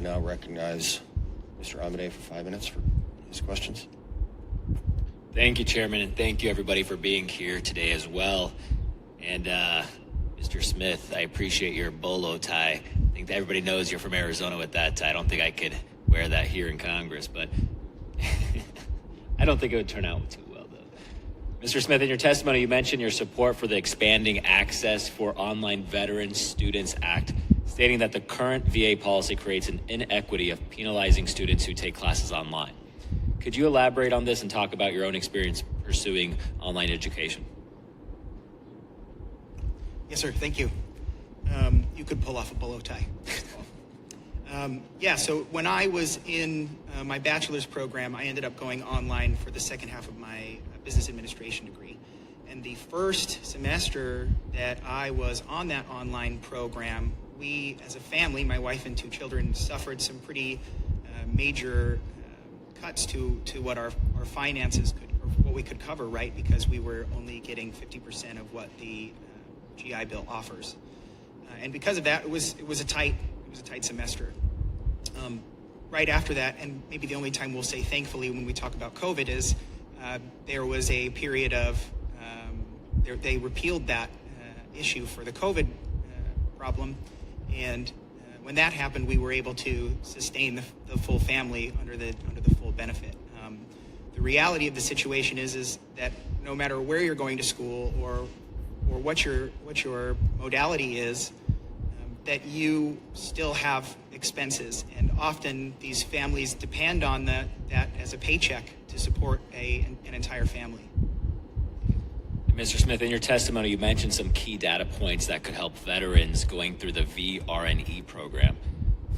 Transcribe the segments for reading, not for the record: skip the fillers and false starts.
I now recognize Mr. Hamadeh for 5 minutes for his questions. Thank you, Chairman, and thank you, everybody, for being here today as well. And Mr. Smith, I appreciate your bolo tie. I think that everybody knows you're from Arizona with that tie. I don't think I could wear that here in Congress, but I don't think it would turn out too well, though. Mr. Smith, in your testimony, you mentioned your support for the Expanding Access for Online Veterans Students Act, stating that the current VA policy creates an inequity of penalizing students who take classes online. Could you elaborate on this and talk about your own experience pursuing online education? Yes, sir. Thank you. You could pull off a bolo tie. So when I was in my bachelor's program, I ended up going online for the second half of my business administration degree. And the first semester that I was on that online program, we, as a family, my wife and 2 children, suffered some pretty major cuts to what our finances could, or what we could cover, right? Because we were only getting 50% of what the GI Bill offers, and because of that, it was a tight semester. Right after that, and maybe the only time we'll say thankfully when we talk about COVID is there was a period of they repealed that issue for the COVID problem, and when that happened, we were able to sustain the full family under the full benefit. The reality of the situation is that no matter where you're going to school or what your modality is, that you still have expenses, and often these families depend on that as a paycheck to support an entire family. Mr. Smith, in your testimony, you mentioned some key data points that could help veterans going through the VRNE program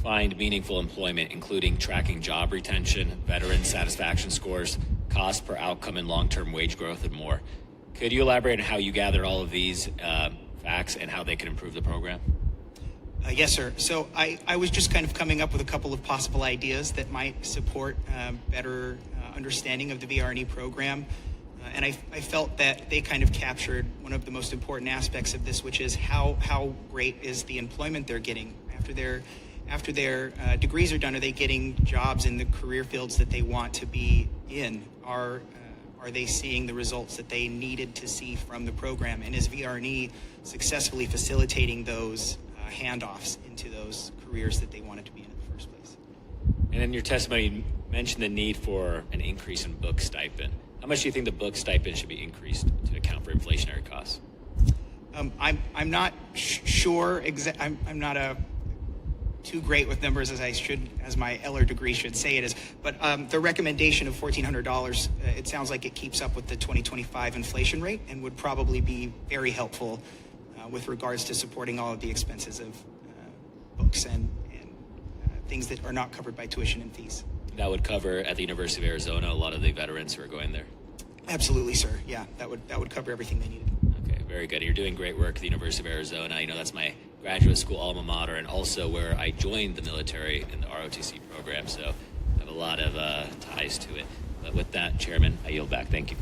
find meaningful employment, including tracking job retention, veteran satisfaction scores, cost per outcome, and long-term wage growth, and more. Could you elaborate on how you gathered all of these facts and how they can improve the program? Yes, sir. So I was just kind of coming up with a couple of possible ideas that might support better understanding of the VRNE program. And I felt that they kind of captured one of the most important aspects of this, which is how great is the employment they're getting after their degrees are done. Are they getting jobs in the career fields that they want to be in? Are they seeing the results that they needed to see from the program? And is VRNE successfully facilitating those handoffs into those careers that they wanted to be in the first place? And in your testimony, you mentioned the need for an increase in book stipend. How much do you think the book stipend should be increased to account for inflationary costs? I'm not sure. I'm not too great with numbers as my Eller degree should say it is. But the recommendation of $1,400, it sounds like it keeps up with the 2025 inflation rate and would probably be very helpful with regards to supporting all of the expenses of books and things that are not covered by tuition and fees. That would cover, at the University of Arizona, a lot of the veterans who are going there? Absolutely, sir. Yeah, that would cover everything they needed. Okay, very good. You're doing great work at the University of Arizona. I know that's my graduate school alma mater, and also where I joined the military in the ROTC program, so I have a lot of ties to it. But with that, Chairman, I yield back. Thank you.